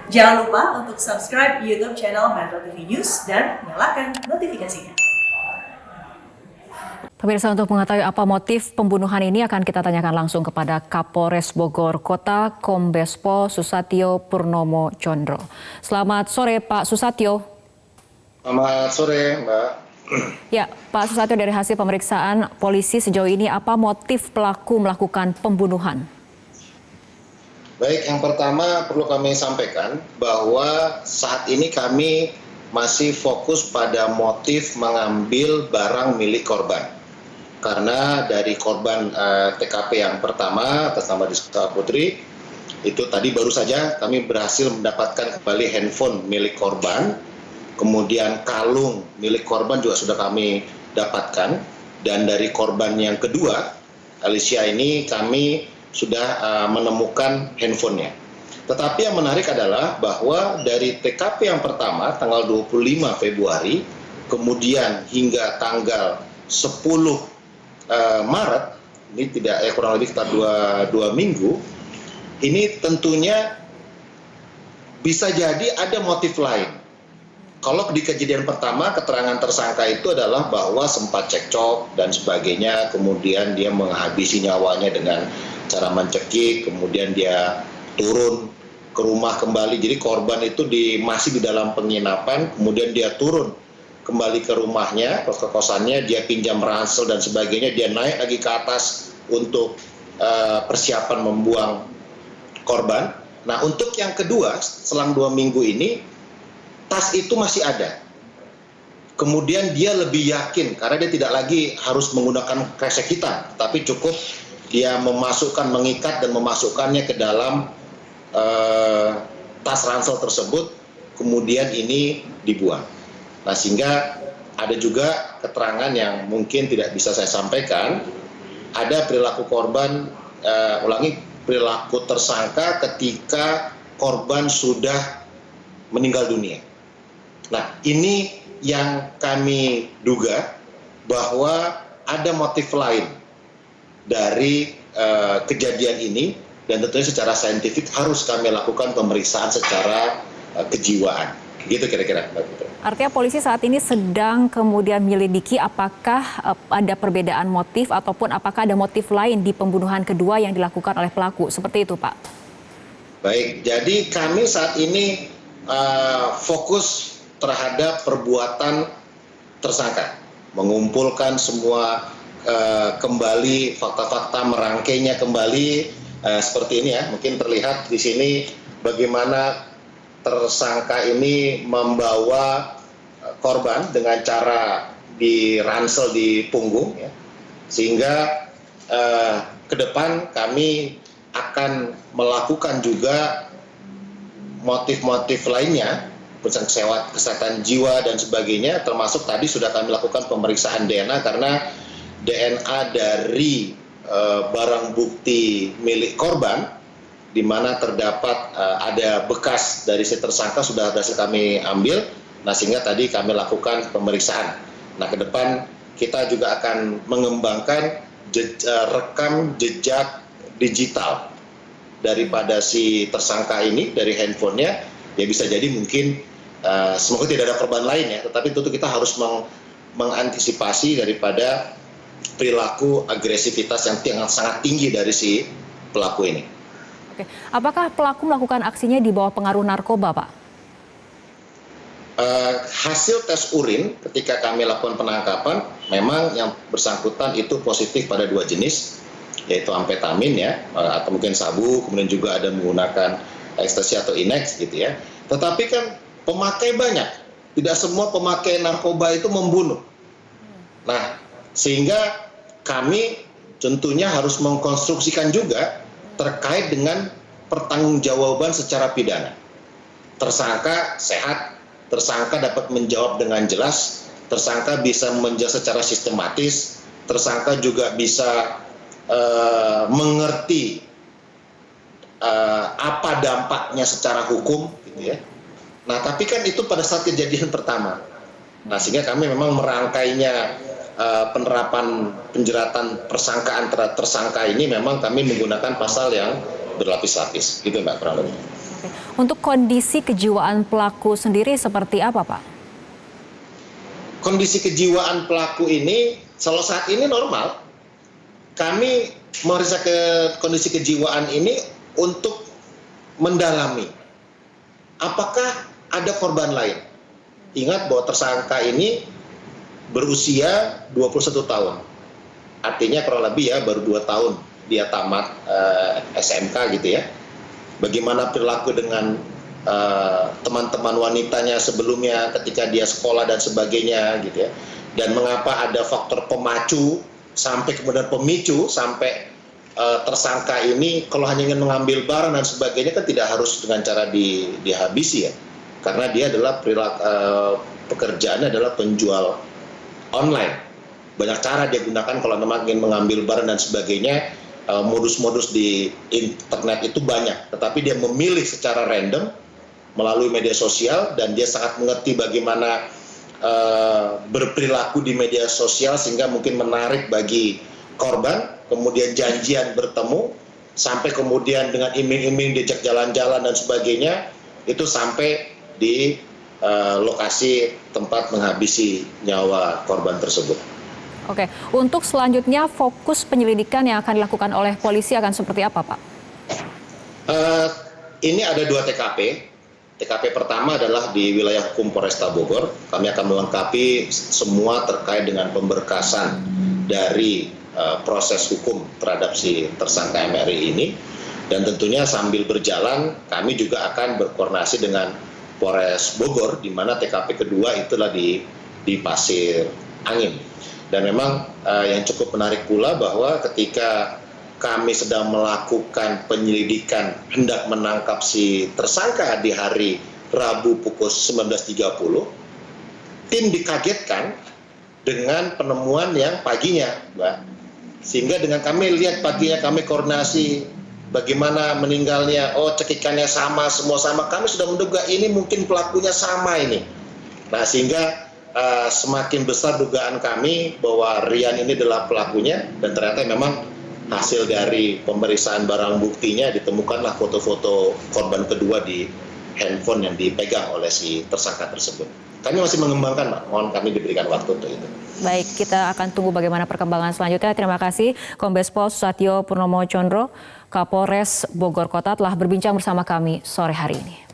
Jangan lupa untuk subscribe YouTube channel Metro TV News dan nyalakan notifikasinya. Pemirsa, untuk mengetahui apa motif pembunuhan ini akan kita tanyakan langsung kepada Kapolres Bogor Kota, Kombes Pol Susatyo Purnomo Condro. Selamat sore Pak Susatyo. Selamat sore Mbak. Ya, Pak Susatyo, dari hasil pemeriksaan polisi sejauh ini apa motif pelaku melakukan pembunuhan? Baik, yang pertama perlu kami sampaikan bahwa saat ini kami masih fokus pada motif mengambil barang milik korban. Karena dari korban TKP yang pertama atas nama Diska Putri, itu tadi baru saja kami berhasil mendapatkan kembali handphone milik korban, kemudian kalung milik korban juga sudah kami dapatkan, dan dari korban yang kedua, Alicia ini kami sudah menemukan handphonenya. Tetapi yang menarik adalah bahwa dari TKP yang pertama tanggal 25 Februari, kemudian hingga tanggal 10 Maret, ini tidak kurang lebih sekitar dua minggu, ini tentunya bisa jadi ada motif lain. Kalau di kejadian pertama, keterangan tersangka itu adalah bahwa sempat cekcok dan sebagainya, kemudian dia menghabisi nyawanya dengan cara mencekik, kemudian dia turun ke rumah kembali. Jadi korban itu masih di dalam penginapan, kemudian dia turun kembali ke rumahnya, ke kosannya, dia pinjam ransel dan sebagainya, dia naik lagi ke atas untuk persiapan membuang korban. Nah, untuk yang kedua, selang 2 minggu ini, tas itu masih ada. Kemudian dia lebih yakin, karena dia tidak lagi harus menggunakan kresek hitam, tapi cukup dia mengikat dan memasukkannya ke dalam tas ransel tersebut, kemudian ini dibuang. Nah, sehingga ada juga keterangan yang mungkin tidak bisa saya sampaikan. Ada perilaku korban, perilaku tersangka ketika korban sudah meninggal dunia. Nah, ini yang kami duga bahwa ada motif lain dari kejadian ini, dan tentunya secara saintifik harus kami lakukan pemeriksaan secara kejiwaan. Gitu kira-kira. Artinya polisi saat ini sedang kemudian menyelidiki apakah ada perbedaan motif ataupun apakah ada motif lain di pembunuhan kedua yang dilakukan oleh pelaku. Seperti itu, Pak. Baik, jadi kami saat ini fokus terhadap perbuatan tersangka. Mengumpulkan semua kembali fakta-fakta, merangkainya kembali seperti ini ya. Mungkin terlihat di sini bagaimana tersangka ini membawa korban dengan cara diransel di punggung, ya. Sehingga ke depan kami akan melakukan juga motif-motif lainnya, kesehatan jiwa dan sebagainya, termasuk tadi sudah kami lakukan pemeriksaan DNA, karena DNA dari barang bukti milik korban di mana terdapat ada bekas dari si tersangka sudah berhasil kami ambil. Nah, sehingga tadi kami lakukan pemeriksaan. Nah, ke depan kita juga akan mengembangkan rekam jejak digital daripada si tersangka ini dari handphonenya. Ya, bisa jadi mungkin semoga tidak ada korban lain ya, tetapi tentu kita harus mengantisipasi daripada perilaku agresivitas yang sangat tinggi dari si pelaku ini. Oke. Apakah pelaku melakukan aksinya di bawah pengaruh narkoba, Pak? Hasil tes urin ketika kami lakukan penangkapan, memang yang bersangkutan itu positif pada 2 jenis, yaitu amfetamin ya, atau mungkin sabu, kemudian juga ada menggunakan ekstasi atau inex gitu ya. Tetapi kan pemakai banyak, tidak semua pemakai narkoba itu membunuh. Nah, sehingga kami tentunya harus mengkonstruksikan juga terkait dengan pertanggungjawaban secara pidana. Tersangka sehat, tersangka dapat menjawab dengan jelas, tersangka bisa menjawab secara sistematis, tersangka juga bisa mengerti apa dampaknya secara hukum, gitu ya. Nah, tapi kan itu pada saat kejadian pertama. Nah, sehingga kami memang merangkainya penerapan penjeratan persangkaan terhadap tersangka ini, memang kami menggunakan pasal yang berlapis-lapis, gitu Mbak, kurang lebih. Oke. Untuk kondisi kejiwaan pelaku sendiri seperti apa, Pak? Kondisi kejiwaan pelaku ini kalau saat ini normal. Kami memeriksa ke kondisi kejiwaan ini untuk mendalami apakah ada korban lain. Ingat bahwa tersangka ini berusia 21 tahun. Artinya kurang lebih ya baru 2 tahun dia tamat SMK gitu ya. Bagaimana perilaku dengan teman-teman wanitanya sebelumnya ketika dia sekolah dan sebagainya gitu ya. Dan mengapa ada faktor pemacu sampai kemudian pemicu sampai tersangka ini kalau hanya ingin mengambil barang dan sebagainya kan tidak harus dengan cara dihabisi ya. Karena dia adalah pekerjaannya adalah penjual online. Banyak cara dia gunakan kalau memang ingin mengambil barang dan sebagainya. Modus-modus di internet itu banyak, tetapi dia memilih secara random melalui media sosial dan dia sangat mengerti bagaimana berperilaku di media sosial sehingga mungkin menarik bagi korban, kemudian janjian bertemu, sampai kemudian dengan iming-iming diajak jalan-jalan dan sebagainya, itu sampai di lokasi tempat menghabisi nyawa korban tersebut. Oke, untuk selanjutnya fokus penyelidikan yang akan dilakukan oleh polisi akan seperti apa, Pak? Ini ada 2 TKP. TKP pertama adalah di wilayah hukum Polresta Bogor. Kami akan melengkapi semua terkait dengan pemberkasan dari proses hukum terhadap si tersangka MRI ini. Dan tentunya sambil berjalan kami juga akan berkoordinasi dengan Polres Bogor, di mana TKP kedua itulah di Pasir Angin. Dan memang yang cukup menarik pula bahwa ketika kami sedang melakukan penyelidikan hendak menangkap si tersangka di hari Rabu pukul 19.30, tim dikagetkan dengan penemuan yang paginya, Mbak. Sehingga dengan kami lihat paginya kami koordinasi bagaimana meninggalnya, cekikannya sama, semua sama. Kami sudah menduga ini mungkin pelakunya sama ini. Nah sehingga semakin besar dugaan kami bahwa Rian ini adalah pelakunya, dan ternyata memang hasil dari pemeriksaan barang buktinya ditemukanlah foto-foto korban kedua di handphone yang dipegang oleh si tersangka tersebut. Kami masih mengembangkan, Pak. Mohon kami diberikan waktu untuk itu. Baik, kita akan tunggu bagaimana perkembangan selanjutnya. Terima kasih Kombes Pol Susatyo Purnomo Condro, Kapolres Bogor Kota telah berbincang bersama kami sore hari ini.